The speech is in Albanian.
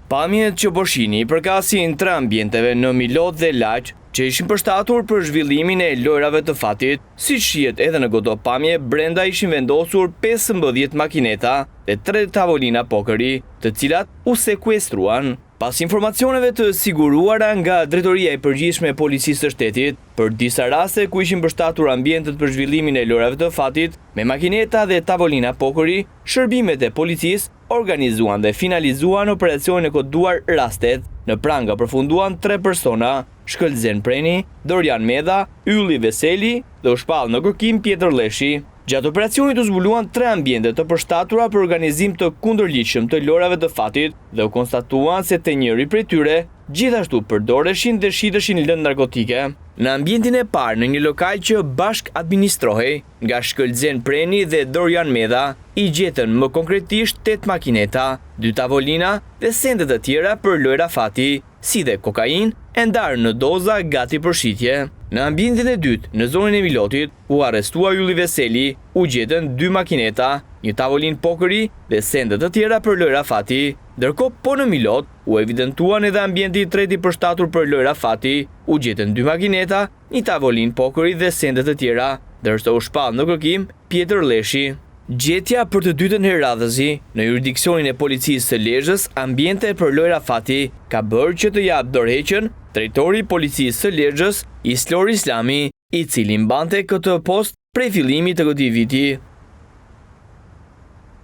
Pamjet që Boshini përkasin 3 ambienteve në Milot dhe Laq që ishin përshtatur për zhvillimin e lojrave të fatit, si shihet edhe në godo pamje, brenda ishin vendosur 15 makineta dhe 3 tavolina pokeri, të cilat u sekuestruan. Pas informacioneve të siguruara nga Drejtoria e Përgjithshme e Policisë së Shtetit, për disa raste ku ishin përshtatur ambientet për zhvillimin e lojrave të fatit, me makineta dhe tavolina pokeri, shërbimet e policisë organizuan dhe finalizuan operacionin e koduar rastet. Në pranga përfunduan 3 persona, Shkëlzen Preni, Dorian Medha, Ylli Veseli dhe u shpall në kërkim Pjetër Leshi. Gjatë operacionit u zbuluan 3 ambiente të përshtatura për organizim të kundërligjshëm të lojrave të fatit dhe u konstatuan se te njëri prej tyre gjithashtu përdoreshin dhe shiteshin lëndë narkotike. Në ambientin e parë, në një lokal që bashk administrohej nga Shkëlzen Preni dhe Dorian Medha, i gjetën më konkretisht 8 makineta, 2 tavolina dhe sende të tjera për lojra fati, si dhe kokainë e ndarë në doza gati për shitje. Në ambientin e dytë, në zonën e Milotit, u arrestua Ylli Veseli, u gjetën 2 makineta, një tavolin pokeri dhe sende të tjera për lojra fati. Ndërkohë po në Milot, u evidentuan edhe ambienti i treti përshtatur për lojra fati, u gjetën 2 makineta, një tavolin pokeri dhe sende të tjera, ndërsa u shpall në kërkim Pjetër Leshi. Gjetja për të dytën herë radhëzi në jurisdiksionin e policisë së Lezhës ambiente për lojra fati ka bërë që të japë dorëheqjen drejtori i policisë së Lezhës, Islor Islami, i cili mbante këtë post prej fillimit të këtij viti.